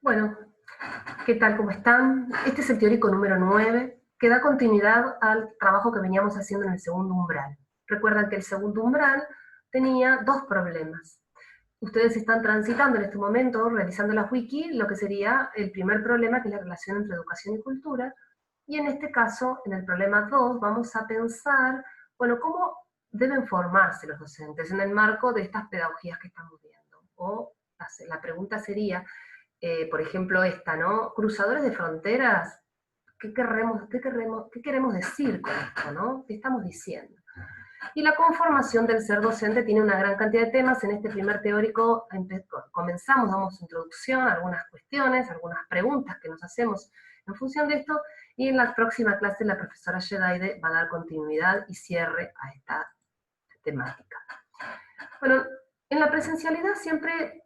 Bueno, ¿qué tal? ¿Cómo están? Este es el teórico número 9, que da continuidad al trabajo que veníamos haciendo en el segundo umbral. Recuerdan que el segundo umbral tenía dos problemas. Ustedes están transitando en este momento, realizando la wiki, lo que sería el primer problema, que es la relación entre educación y cultura, y en este caso, en el problema 2, vamos a pensar, bueno, cómo deben formarse los docentes en el marco de estas pedagogías que estamos viendo. O la pregunta sería, por ejemplo, esta, ¿no? Cruzadores de fronteras, ¿qué queremos decir con esto, ¿no? ¿Qué estamos diciendo? Y la conformación del ser docente tiene una gran cantidad de temas. En este primer teórico comenzamos, damos introducción a algunas cuestiones, algunas preguntas que nos hacemos en función de esto, y en la próxima clase la profesora Yedaide va a dar continuidad y cierre a esta temática. Bueno, en la presencialidad siempre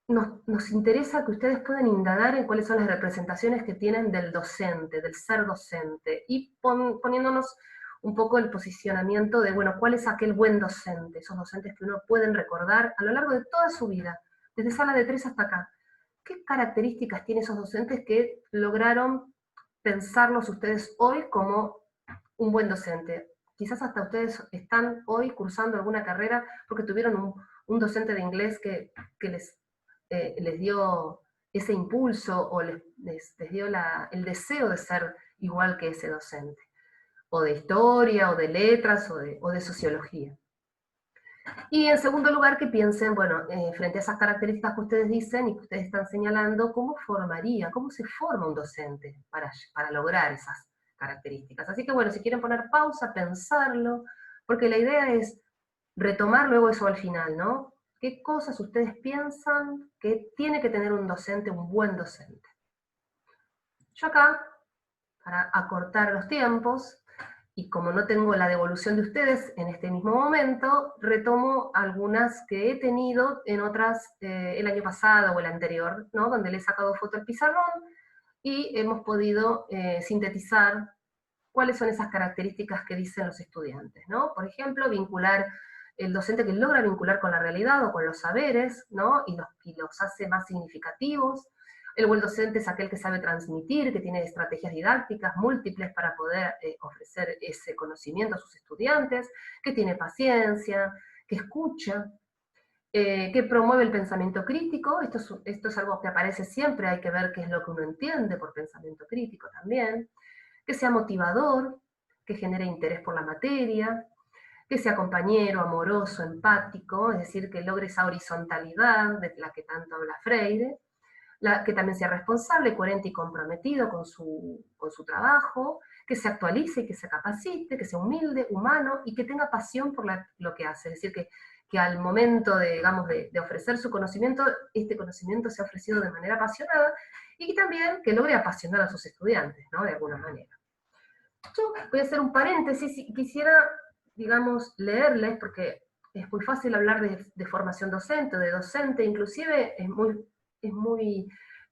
nos interesa que ustedes puedan indagar en cuáles son las representaciones que tienen del docente, del ser docente, y poniéndonos un poco el posicionamiento de, bueno, cuál es aquel buen docente, esos docentes que uno pueden recordar a lo largo de toda su vida, desde sala de 3 hasta acá. ¿Qué características tienen esos docentes que lograron pensarlos ustedes hoy como un buen docente? Quizás hasta ustedes están hoy cursando alguna carrera porque tuvieron un docente de inglés que les dio ese impulso o les dio el deseo de ser igual que ese docente, o de historia, o de letras, o de sociología. Y en segundo lugar, que piensen, bueno, frente a esas características que ustedes dicen y que ustedes están señalando, ¿cómo se forma un docente para lograr esas características? Así que bueno, si quieren poner pausa, pensarlo, porque la idea es retomar luego eso al final, ¿no? ¿Qué cosas ustedes piensan que tiene que tener un docente, un buen docente? Yo acá, para acortar los tiempos, y como no tengo la devolución de ustedes en este mismo momento, retomo algunas que he tenido en otras, el año pasado o el anterior, ¿no? Donde le he sacado foto al pizarrón y hemos podido sintetizar cuáles son esas características que dicen los estudiantes, ¿no? Por ejemplo, vincular el docente que logra vincular con la realidad o con los saberes, ¿no? Y los hace más significativos. El buen docente es aquel que sabe transmitir, que tiene estrategias didácticas múltiples para poder ofrecer ese conocimiento a sus estudiantes, que tiene paciencia, que escucha, que promueve el pensamiento crítico. Esto es algo que aparece siempre, hay que ver qué es lo que uno entiende por pensamiento crítico también, que sea motivador, que genere interés por la materia, que sea compañero, amoroso, empático, es decir, que logre esa horizontalidad de la que tanto habla Freire, que también sea responsable, coherente y comprometido con su trabajo, que se actualice y que se capacite, que sea humilde, humano y que tenga pasión por lo que hace. Es decir, que al momento de, digamos, de ofrecer su conocimiento, este conocimiento sea ofrecido de manera apasionada y también que logre apasionar a sus estudiantes, ¿no? De alguna manera. Yo voy a hacer un paréntesis y quisiera, digamos, leerles, porque es muy fácil hablar de formación docente, de docente, inclusive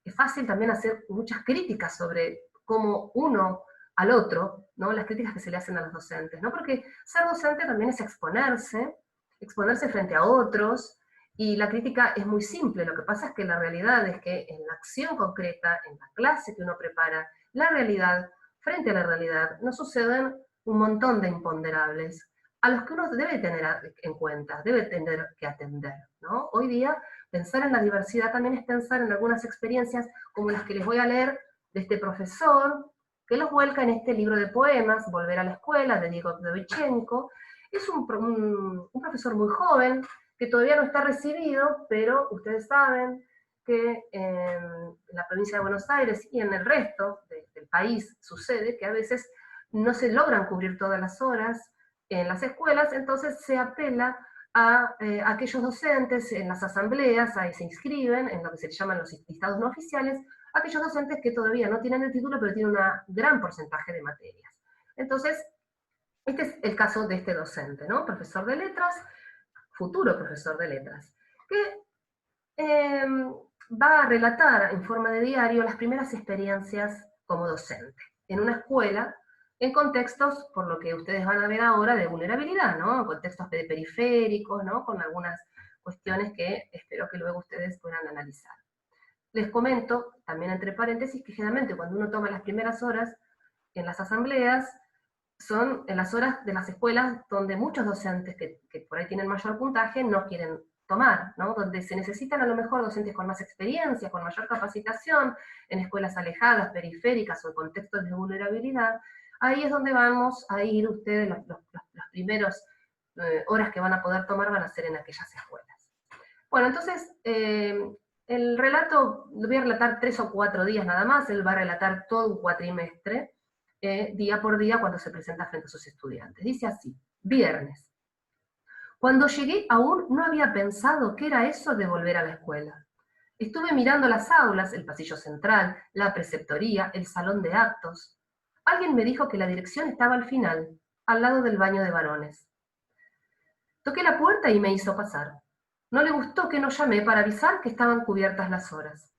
es fácil también hacer muchas críticas sobre cómo uno al otro, ¿no? Las críticas que se le hacen a los docentes, ¿no? Porque ser docente también es exponerse frente a otros, y la crítica es muy simple. Lo que pasa es que la realidad es que en la acción concreta, en la clase que uno prepara, la realidad, frente a la realidad, nos suceden un montón de imponderables a los que uno debe tener en cuenta, debe tener que atender, ¿no? Hoy día, pensar en la diversidad también es pensar en algunas experiencias como las que les voy a leer de este profesor, que los vuelca en este libro de poemas, Volver a la escuela, de Diego Vdovichenko. Es un profesor muy joven, que todavía no está recibido, pero ustedes saben que en la provincia de Buenos Aires y en el resto del país sucede que a veces no se logran cubrir todas las horas en las escuelas, entonces se apela a aquellos docentes en las asambleas, ahí se inscriben en lo que se llaman los listados no oficiales, aquellos docentes que todavía no tienen el título, pero tienen un gran porcentaje de materias. Entonces, este es el caso de este docente, ¿no? Profesor de letras, futuro profesor de letras, que va a relatar en forma de diario las primeras experiencias como docente en una escuela, en contextos, por lo que ustedes van a ver ahora, de vulnerabilidad, ¿no? En contextos periféricos, ¿no? Con algunas cuestiones que espero que luego ustedes puedan analizar. Les comento, también entre paréntesis, que generalmente cuando uno toma las primeras horas en las asambleas, son en las horas de las escuelas donde muchos docentes que por ahí tienen mayor puntaje no quieren tomar, ¿no? Donde se necesitan a lo mejor docentes con más experiencia, con mayor capacitación, en escuelas alejadas, periféricas o en contextos de vulnerabilidad. Ahí es donde vamos a ir ustedes, los primeros horas que van a poder tomar van a ser en aquellas escuelas. Bueno, entonces, el relato, lo voy a relatar 3 o 4 días nada más, él va a relatar todo un cuatrimestre, día por día cuando se presenta frente a sus estudiantes. Dice así: viernes. Cuando llegué aún no había pensado qué era eso de volver a la escuela. Estuve mirando las aulas, el pasillo central, la preceptoría, el salón de actos. Alguien me dijo que la dirección estaba al final, al lado del baño de varones. Toqué la puerta y me hizo pasar. No le gustó que no llamé para avisar que estaban cubiertas las horas.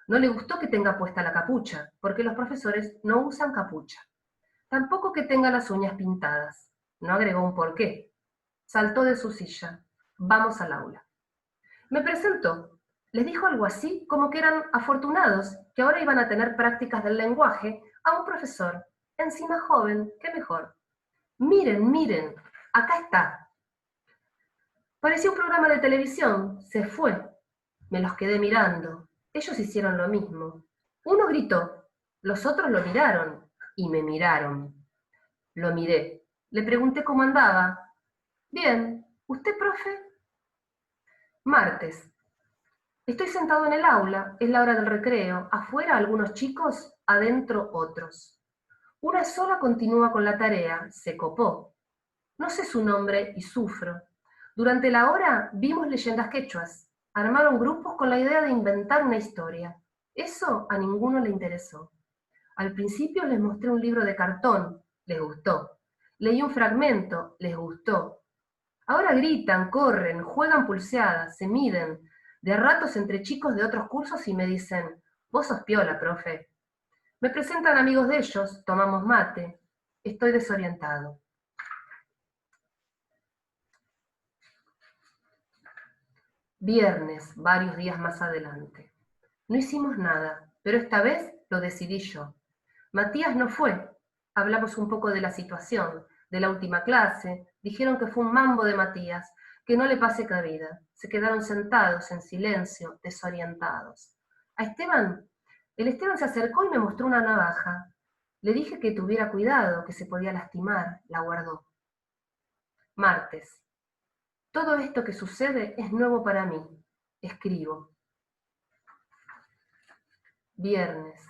No le gustó que tenga puesta la capucha, porque los profesores no usan capucha. Tampoco que tenga las uñas pintadas. No agregó un porqué. Saltó de su silla. Vamos al aula. Me presentó. Les dijo algo así como que eran afortunados, que ahora iban a tener prácticas del lenguaje a un profesor, encima joven, qué mejor. Miren, miren, acá está. Parecía un programa de televisión. Se fue. Me los quedé mirando. Ellos hicieron lo mismo. Uno gritó. Los otros lo miraron. Y me miraron. Lo miré. Le pregunté cómo andaba. Bien. ¿Usted, profe? Martes. Estoy sentado en el aula. Es la hora del recreo. Afuera algunos chicos, adentro otros. Una sola continúa con la tarea. Se copó. No sé su nombre y sufro. Durante la hora vimos leyendas quechuas. Armaron grupos con la idea de inventar una historia. Eso a ninguno le interesó. Al principio les mostré un libro de cartón. Les gustó. Leí un fragmento. Les gustó. Ahora gritan, corren, juegan pulseadas, se miden. De a ratos entre chicos de otros cursos y me dicen: vos sos piola, profe. Me presentan amigos de ellos, tomamos mate. Estoy desorientado. Viernes, varios días más adelante. No hicimos nada, pero esta vez lo decidí yo. Matías no fue. Hablamos un poco de la situación, de la última clase. Dijeron que fue un mambo de Matías, que no le pase cabida. Se quedaron sentados en silencio, desorientados. A Esteban, el Esteban se acercó y me mostró una navaja. Le dije que tuviera cuidado, que se podía lastimar. La guardó. Martes. Todo esto que sucede es nuevo para mí. Escribo. Viernes.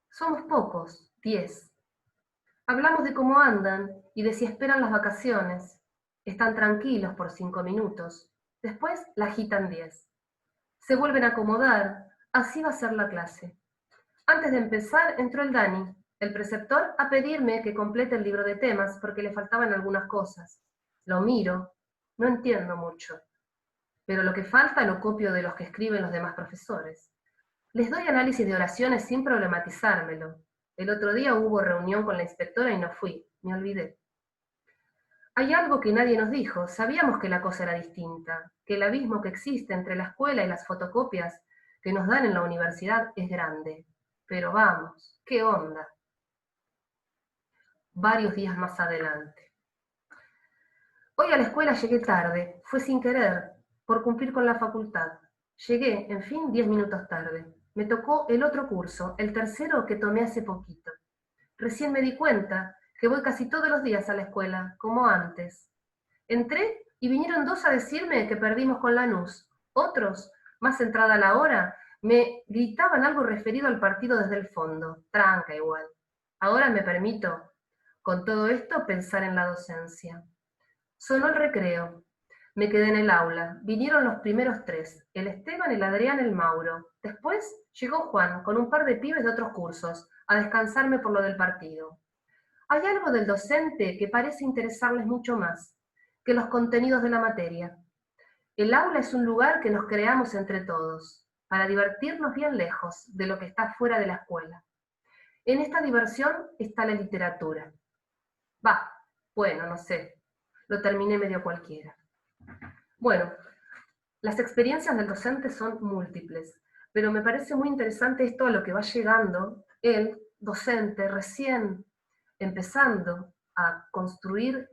Somos pocos, 10. Hablamos de cómo andan y de si esperan las vacaciones. Están tranquilos por 5 minutos. Después la agitan 10. Se vuelven a acomodar. Así va a ser la clase. Antes de empezar entró el Dani, el preceptor, a pedirme que complete el libro de temas porque le faltaban algunas cosas. Lo miro. No entiendo mucho. Pero lo que falta lo copio de los que escriben los demás profesores. Les doy análisis de oraciones sin problematizármelo. El otro día hubo reunión con la inspectora y no fui, me olvidé. Hay algo que nadie nos dijo, sabíamos que la cosa era distinta, que el abismo que existe entre la escuela y las fotocopias que nos dan en la universidad es grande. Pero vamos, ¿qué onda? Varios días más adelante. Hoy a la escuela llegué tarde, fue sin querer, por cumplir con la facultad. Llegué, en fin, 10 minutos tarde. Me tocó el otro curso, el tercero que tomé hace poquito. Recién me di cuenta que voy casi todos los días a la escuela, como antes. Entré y vinieron 2 a decirme que perdimos con Lanús. Otros, más entrada la hora, me gritaban algo referido al partido desde el fondo, tranca igual. Ahora me permito, con todo esto, pensar en la docencia. Sonó el recreo. Me quedé en el aula. Vinieron los primeros 3, el Esteban, el Adrián, el Mauro. Después llegó Juan con un par de pibes de otros cursos, a descansarme por lo del partido. Hay algo del docente que parece interesarles mucho más que los contenidos de la materia. El aula es un lugar que nos creamos entre todos, para divertirnos bien lejos de lo que está fuera de la escuela. En esta diversión está la literatura. Va, bueno, no sé, lo terminé medio cualquiera. Bueno, las experiencias del docente son múltiples. pero me parece muy interesante esto a lo que va llegando el docente recién empezando a construir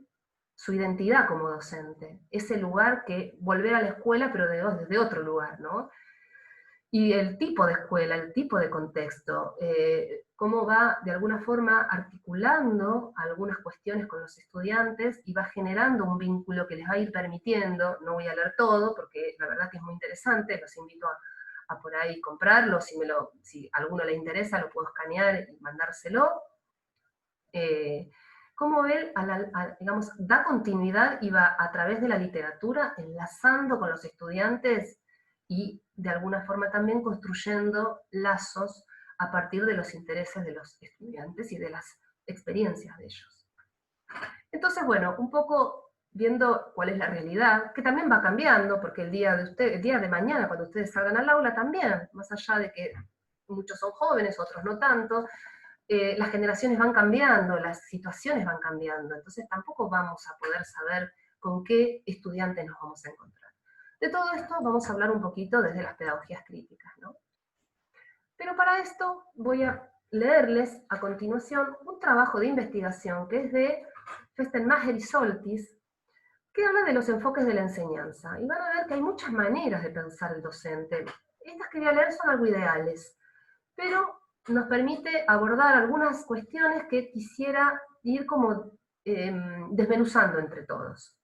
su identidad como docente, ese lugar que volver a la escuela, pero desde otro lugar, ¿no? Y el tipo de escuela, el tipo de contexto, cómo va de alguna forma articulando algunas cuestiones con los estudiantes y va generando un vínculo que les va a ir permitiendo, no voy a leer todo porque la verdad que es muy interesante, los invito a por ahí comprarlo, si a alguno le interesa lo puedo escanear y mandárselo. Cómo él, digamos, da continuidad y va a través de la literatura enlazando con los estudiantes y de alguna forma también construyendo lazos a partir de los intereses de los estudiantes y de las experiencias de ellos. Entonces, bueno, un poco viendo cuál es la realidad, que también va cambiando, porque el día de mañana, cuando ustedes salgan al aula también, más allá de que muchos son jóvenes, otros no tanto, las generaciones van cambiando, las situaciones van cambiando, entonces tampoco vamos a poder saber con qué estudiantes nos vamos a encontrar. De todo esto vamos a hablar un poquito desde las pedagogías críticas, ¿no? Pero para esto voy a leerles a continuación un trabajo de investigación que es de Festenmacher y Soltis, que habla de los enfoques de la enseñanza. Y van a ver que hay muchas maneras de pensar el docente. Estas que voy a leer son algo ideales, pero nos permite abordar algunas cuestiones que quisiera ir como desmenuzando entre todos.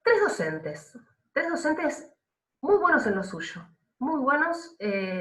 Tres docentes muy buenos en lo suyo, muy buenos,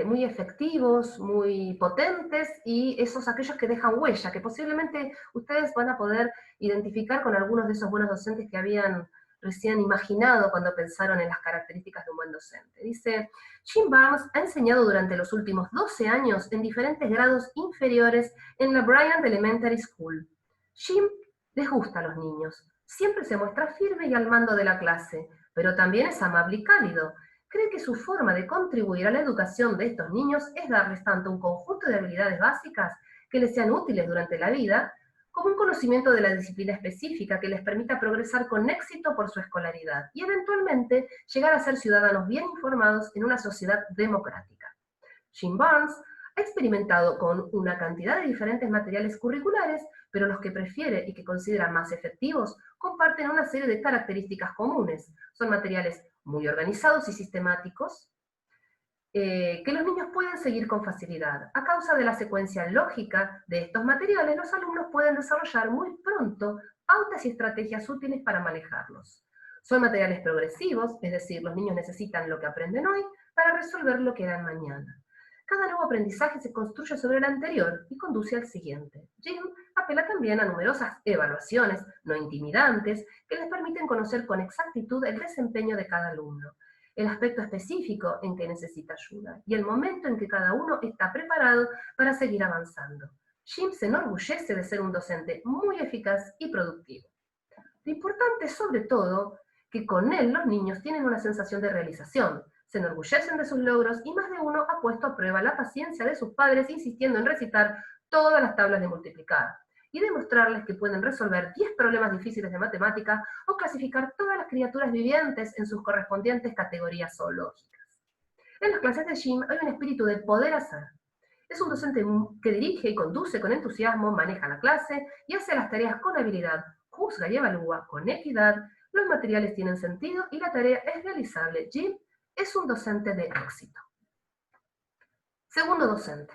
muy efectivos, muy potentes, y esos aquellos que dejan huella, que posiblemente ustedes van a poder identificar con algunos de esos buenos docentes que habían recién imaginado cuando pensaron en las características de un buen docente. Dice, Jim Barnes ha enseñado durante los últimos 12 años en diferentes grados inferiores en la Bryant Elementary School. Jim les gusta a los niños, siempre se muestra firme y al mando de la clase, pero también es amable y cálido. Cree que su forma de contribuir a la educación de estos niños es darles tanto un conjunto de habilidades básicas que les sean útiles durante la vida, como un conocimiento de la disciplina específica que les permita progresar con éxito por su escolaridad y eventualmente llegar a ser ciudadanos bien informados en una sociedad democrática. Jim Barnes ha experimentado con una cantidad de diferentes materiales curriculares, pero los que prefiere y que considera más efectivos comparten una serie de características comunes. Son materiales muy organizados y sistemáticos, que los niños pueden seguir con facilidad. A causa de la secuencia lógica de estos materiales, los alumnos pueden desarrollar muy pronto pautas y estrategias útiles para manejarlos. Son materiales progresivos, es decir, los niños necesitan lo que aprenden hoy para resolver lo que harán mañana. Cada nuevo aprendizaje se construye sobre el anterior y conduce al siguiente. Jim apela también a numerosas evaluaciones no intimidantes que les permiten conocer con exactitud el desempeño de cada alumno, el aspecto específico en que necesita ayuda y el momento en que cada uno está preparado para seguir avanzando. Jim se enorgullece de ser un docente muy eficaz y productivo. Lo importante es, sobre todo, que con él los niños tienen una sensación de realización, se enorgullecen de sus logros y más de uno ha puesto a prueba la paciencia de sus padres insistiendo en recitar todas las tablas de multiplicar y demostrarles que pueden resolver 10 problemas difíciles de matemática o clasificar todas las criaturas vivientes en sus correspondientes categorías zoológicas. En las clases de Jim hay un espíritu de poder hacer. Es un docente que dirige y conduce con entusiasmo, maneja la clase y hace las tareas con habilidad, juzga y evalúa con equidad, los materiales tienen sentido y la tarea es realizable. Jim es un docente de éxito. Segundo docente.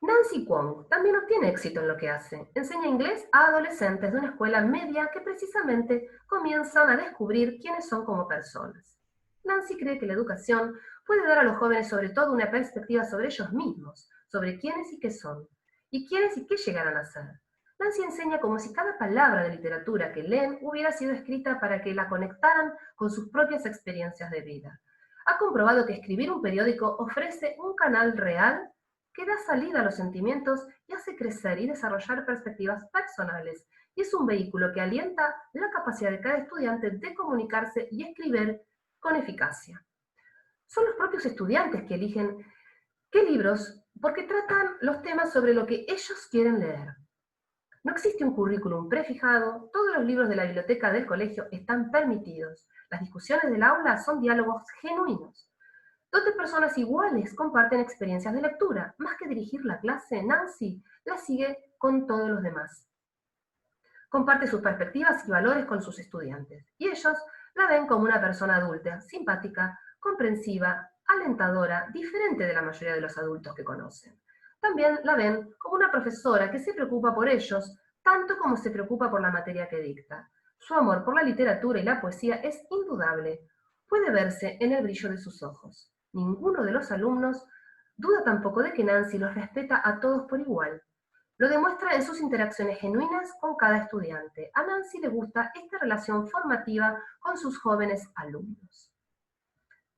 Nancy Kwong también obtiene éxito en lo que hace. Enseña inglés a adolescentes de una escuela media que precisamente comienzan a descubrir quiénes son como personas. Nancy cree que la educación puede dar a los jóvenes sobre todo una perspectiva sobre ellos mismos, sobre quiénes y qué son, y quiénes y qué llegarán a ser. Nancy enseña como si cada palabra de literatura que leen hubiera sido escrita para que la conectaran con sus propias experiencias de vida. Ha comprobado que escribir un periódico ofrece un canal real que da salida a los sentimientos y hace crecer y desarrollar perspectivas personales, y es un vehículo que alienta la capacidad de cada estudiante de comunicarse y escribir con eficacia. Son los propios estudiantes que eligen qué libros, porque tratan los temas sobre lo que ellos quieren leer. No existe un currículum prefijado, todos los libros de la biblioteca del colegio están permitidos. Las discusiones del aula son diálogos genuinos, donde personas iguales comparten experiencias de lectura. Más que dirigir la clase, Nancy la sigue con todos los demás. Comparte sus perspectivas y valores con sus estudiantes, y ellos la ven como una persona adulta, simpática, comprensiva, alentadora, diferente de la mayoría de los adultos que conocen. También la ven como una profesora que se preocupa por ellos, tanto como se preocupa por la materia que dicta. Su amor por la literatura y la poesía es indudable. Puede verse en el brillo de sus ojos. Ninguno de los alumnos duda tampoco de que Nancy los respeta a todos por igual. Lo demuestra en sus interacciones genuinas con cada estudiante. A Nancy le gusta esta relación formativa con sus jóvenes alumnos.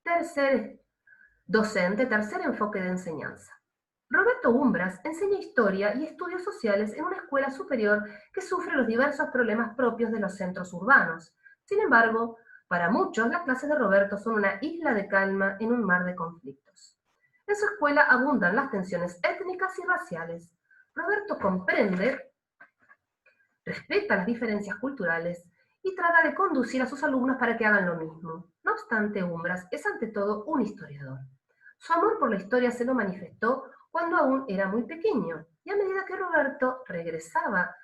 Tercer tercer enfoque de enseñanza. Roberto Umbras enseña historia y estudios sociales en una escuela superior que sufre los diversos problemas propios de los centros urbanos. Sin embargo, para muchos, las clases de Roberto son una isla de calma en un mar de conflictos. En su escuela abundan las tensiones étnicas y raciales. Roberto comprende, respeta las diferencias culturales y trata de conducir a sus alumnos para que hagan lo mismo. No obstante, Umbras es ante todo un historiador. Su amor por la historia se lo manifestó cuando aún era muy pequeño, y a medida que Roberto progresaba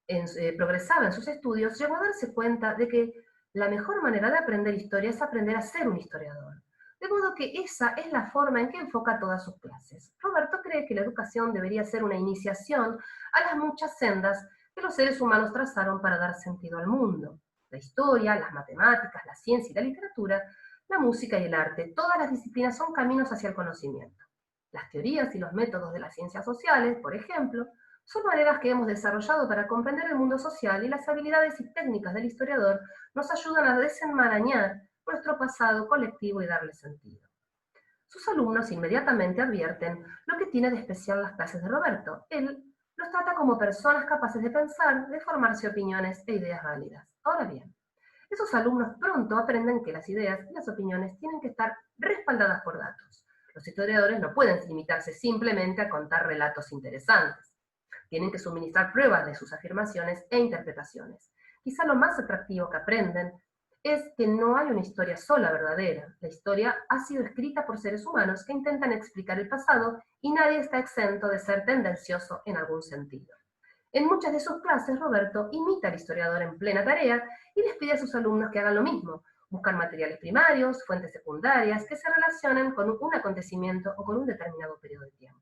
en sus estudios, llegó a darse cuenta de que la mejor manera de aprender historia es aprender a ser un historiador. De modo que esa es la forma en que enfoca todas sus clases. Roberto cree que la educación debería ser una iniciación a las muchas sendas que los seres humanos trazaron para dar sentido al mundo. La historia, las matemáticas, la ciencia y la literatura, la música y el arte, todas las disciplinas son caminos hacia el conocimiento. Las teorías y los métodos de las ciencias sociales, por ejemplo, son maneras que hemos desarrollado para comprender el mundo social, y las habilidades y técnicas del historiador nos ayudan a desenmarañar nuestro pasado colectivo y darle sentido. Sus alumnos inmediatamente advierten lo que tiene de especial las clases de Roberto. Él los trata como personas capaces de pensar, de formarse opiniones e ideas válidas. Ahora bien, esos alumnos pronto aprenden que las ideas y las opiniones tienen que estar respaldadas por datos. Los historiadores no pueden limitarse simplemente a contar relatos interesantes. Tienen que suministrar pruebas de sus afirmaciones e interpretaciones. Quizá lo más atractivo que aprenden es que no hay una historia sola verdadera. La historia ha sido escrita por seres humanos que intentan explicar el pasado, y nadie está exento de ser tendencioso en algún sentido. En muchas de sus clases, Roberto imita al historiador en plena tarea y les pide a sus alumnos que hagan lo mismo. Buscan materiales primarios, fuentes secundarias que se relacionen con un acontecimiento o con un determinado periodo de tiempo.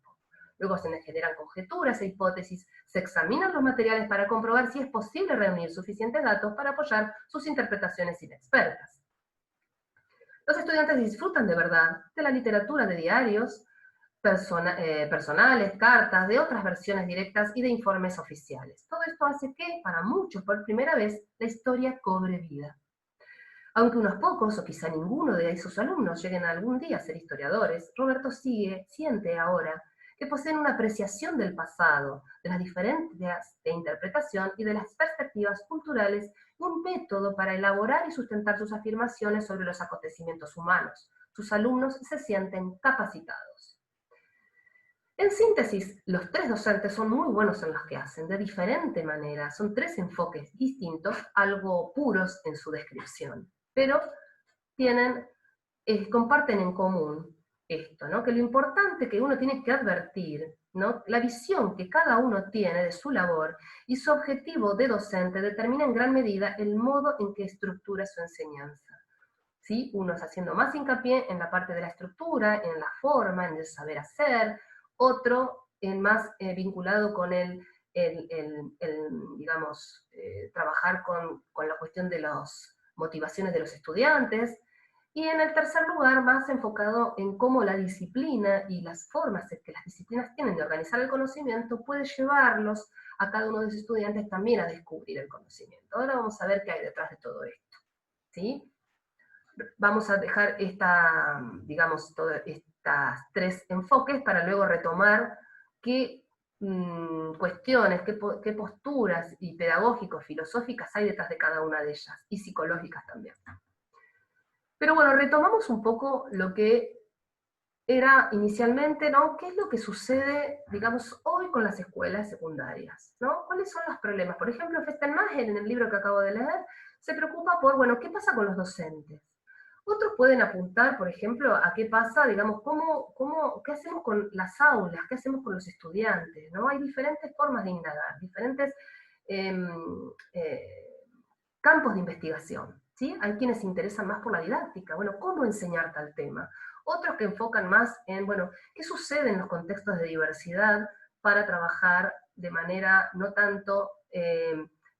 Luego se generan conjeturas e hipótesis, se examinan los materiales para comprobar si es posible reunir suficientes datos para apoyar sus interpretaciones inexpertas. Los estudiantes disfrutan de verdad de la literatura de diarios, personales, cartas, de otras versiones directas y de informes oficiales. Todo esto hace que, para muchos, por primera vez, la historia cobre vida. Aunque unos pocos, o quizá ninguno de esos alumnos lleguen algún día a ser historiadores, Roberto siente ahora que poseen una apreciación del pasado, de las diferencias de interpretación y de las perspectivas culturales, y un método para elaborar y sustentar sus afirmaciones sobre los acontecimientos humanos. Sus alumnos se sienten capacitados. En síntesis, los tres docentes son muy buenos en lo que hacen, de diferente manera. Son tres enfoques distintos, algo puros en su descripción, pero comparten en común esto, ¿no? Que lo importante que uno tiene que advertir, ¿no? La visión que cada uno tiene de su labor y su objetivo de docente determina en gran medida el modo en que estructura su enseñanza. ¿Sí? Uno está haciendo más hincapié en la parte de la estructura, en la forma, en el saber hacer, otro más vinculado con digamos, trabajar con la cuestión de las motivaciones de los estudiantes, y en el tercer lugar, más enfocado en cómo la disciplina y las formas que las disciplinas tienen de organizar el conocimiento puede llevarlos a cada uno de los estudiantes también a descubrir el conocimiento. Ahora vamos a ver qué hay detrás de todo esto, ¿sí? Vamos a dejar digamos, todas estas tres enfoques para luego retomar qué cuestiones, qué posturas y pedagógicos, filosóficas hay detrás de cada una de ellas, y psicológicas también. Pero bueno, retomamos un poco lo que era inicialmente, ¿no? ¿Qué es lo que sucede, digamos, hoy con las escuelas secundarias, ¿no? ¿Cuáles son los problemas? Por ejemplo, Festemacher, en el libro que acabo de leer, se preocupa por, bueno, ¿qué pasa con los docentes? Otros pueden apuntar, por ejemplo, a qué pasa, digamos, qué hacemos con las aulas, qué hacemos con los estudiantes, ¿no? Hay diferentes formas de indagar, diferentes em, eh, campos de investigación, ¿sí? Hay quienes se interesan más por la didáctica, bueno, ¿cómo enseñar tal tema? Otros que enfocan más en, bueno, ¿qué sucede en los contextos de diversidad para trabajar de manera no tanto,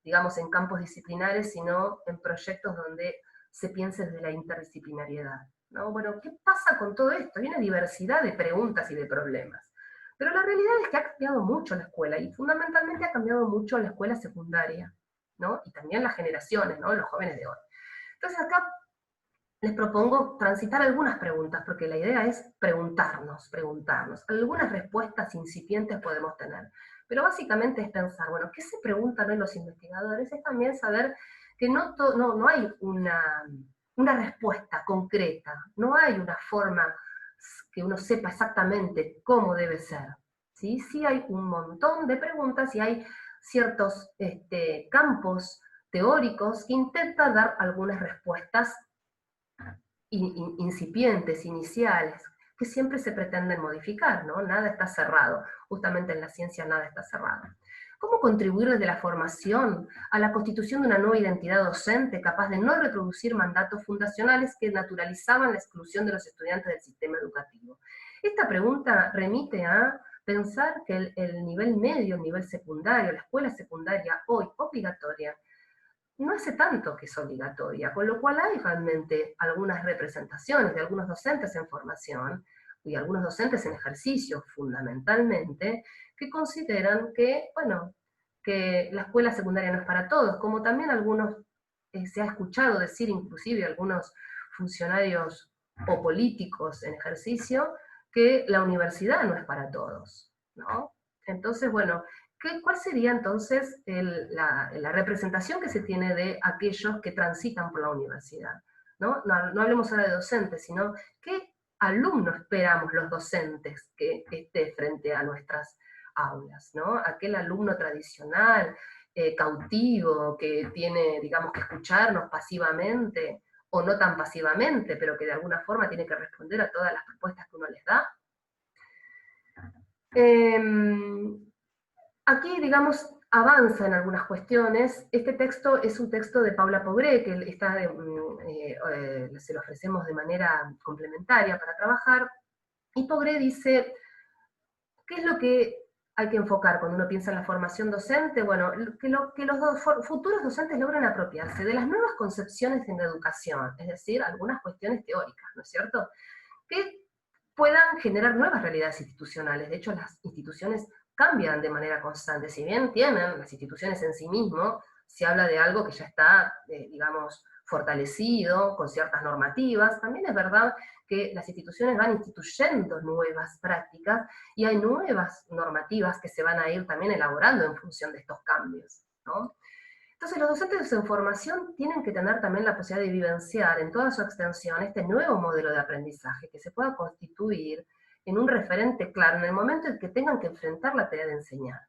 digamos, en campos disciplinares, sino en proyectos donde se piense desde la interdisciplinariedad, ¿no? Bueno, ¿qué pasa con todo esto? Hay una diversidad de preguntas y de problemas. Pero la realidad es que ha cambiado mucho la escuela, y fundamentalmente ha cambiado mucho la escuela secundaria, ¿no? Y también las generaciones, ¿no? Los jóvenes de hoy. Entonces acá les propongo transitar algunas preguntas, porque la idea es preguntarnos. Algunas respuestas incipientes podemos tener, pero básicamente es pensar, bueno, ¿qué se preguntan hoy los investigadores? Es también saber que no hay una respuesta concreta, no hay una forma que uno sepa exactamente cómo debe ser. Sí, sí hay un montón de preguntas y hay ciertos campos teóricos que intentan dar algunas respuestas incipientes, iniciales, que siempre se pretenden modificar, ¿no? Nada está cerrado, justamente en la ciencia nada está cerrado. ¿Cómo contribuir desde la formación a la constitución de una nueva identidad docente capaz de no reproducir mandatos fundacionales que naturalizaban la exclusión de los estudiantes del sistema educativo? Esta pregunta remite a pensar que el nivel medio, el nivel secundario, la escuela secundaria hoy obligatoria, no hace tanto que es obligatoria, con lo cual hay realmente algunas representaciones de algunos docentes en formación y algunos docentes en ejercicio fundamentalmente, que consideran que, bueno, que la escuela secundaria no es para todos, como también algunos, se ha escuchado decir inclusive algunos funcionarios o políticos en ejercicio, que la universidad no es para todos, ¿no? Entonces, bueno, ¿cuál sería entonces la representación que se tiene de aquellos que transitan por la universidad? No hablemos ahora de docentes, sino qué alumno esperamos los docentes que esté frente a nuestras aulas, ¿no? Aquel alumno tradicional, cautivo, que tiene, digamos, que escucharnos pasivamente, o no tan pasivamente, pero que de alguna forma tiene que responder a todas las propuestas que uno les da. Aquí, digamos, avanza en algunas cuestiones. Este texto es un texto de Paula Pogré, que está se lo ofrecemos de manera complementaria para trabajar, y Pogré dice, ¿qué es lo que hay que enfocar cuando uno piensa en la formación docente? Bueno, que los futuros docentes logren apropiarse de las nuevas concepciones en la educación, es decir, algunas cuestiones teóricas, ¿no es cierto?, que puedan generar nuevas realidades institucionales. De hecho, las instituciones cambian de manera constante. Si bien tienen las instituciones en sí mismo, se habla de algo que ya está, digamos, fortalecido, con ciertas normativas. También es verdad que las instituciones van instituyendo nuevas prácticas y hay nuevas normativas que se van a ir también elaborando en función de estos cambios, ¿no? Entonces los docentes en formación tienen que tener también la posibilidad de vivenciar en toda su extensión este nuevo modelo de aprendizaje que se pueda constituir en un referente claro en el momento en que tengan que enfrentar la tarea de enseñar,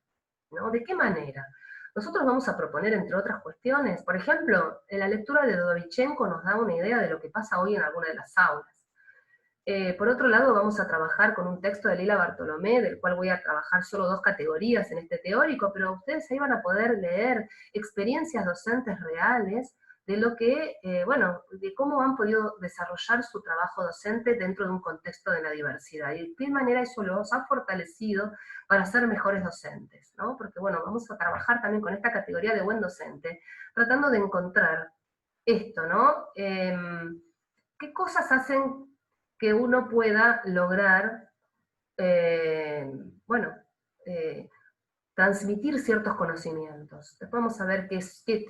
¿no? ¿De qué manera? Nosotros vamos a proponer, entre otras cuestiones, por ejemplo, en la lectura de Dovichenko nos da una idea de lo que pasa hoy en alguna de las aulas. Por otro lado, vamos a trabajar con un texto de Lila Bartolomé, del cual voy a trabajar solo 2 categorías en este teórico, pero ustedes ahí van a poder leer experiencias docentes reales de lo que, bueno, de cómo han podido desarrollar su trabajo docente dentro de un contexto de la diversidad, y de qué manera eso los ha fortalecido para ser mejores docentes, ¿no? Porque, bueno, vamos a trabajar también con esta categoría de buen docente, tratando de encontrar esto, ¿no? ¿Qué cosas hacen que uno pueda lograr, bueno, eh, transmitir ciertos conocimientos? Después vamos a ver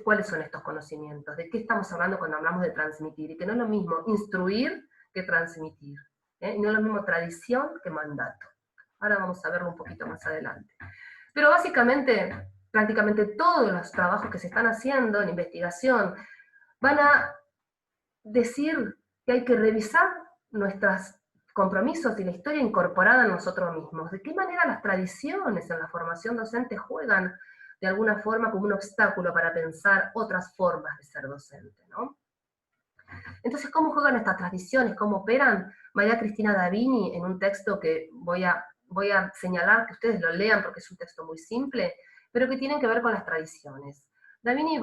cuáles son estos conocimientos, de qué estamos hablando cuando hablamos de transmitir, y que no es lo mismo instruir que transmitir, y no es lo mismo tradición que mandato. Ahora vamos a verlo un poquito más adelante. Pero básicamente, prácticamente todos los trabajos que se están haciendo en investigación van a decir que hay que revisar nuestros compromisos y la historia incorporada en nosotros mismos. ¿De qué manera las tradiciones en la formación docente juegan de alguna forma como un obstáculo para pensar otras formas de ser docente, ¿no? Entonces, ¿cómo juegan estas tradiciones? ¿Cómo operan? María Cristina Davini, en un texto que voy a señalar que ustedes lo lean porque es un texto muy simple, pero que tiene que ver con las tradiciones. Davini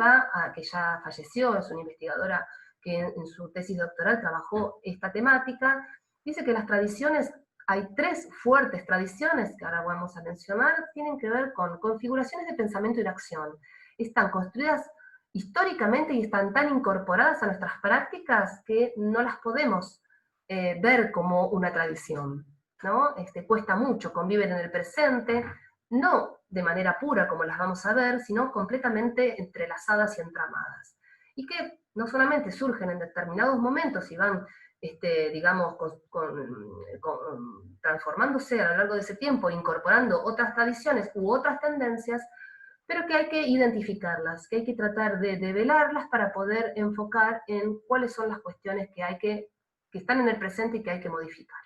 que ya falleció, es una investigadora que en su tesis doctoral trabajó esta temática, dice que las tradiciones, hay 3 fuertes tradiciones que ahora vamos a mencionar, tienen que ver con configuraciones de pensamiento y de acción. Están construidas históricamente y están tan incorporadas a nuestras prácticas que no las podemos ver como una tradición, ¿no? Cuesta mucho, conviven en el presente, no de manera pura como las vamos a ver, sino completamente entrelazadas y entramadas. Y que no solamente surgen en determinados momentos y van, digamos, transformándose a lo largo de ese tiempo, incorporando otras tradiciones u otras tendencias, pero que hay que identificarlas, que hay que tratar de develarlas para poder enfocar en cuáles son las cuestiones que están en el presente y que hay que modificar.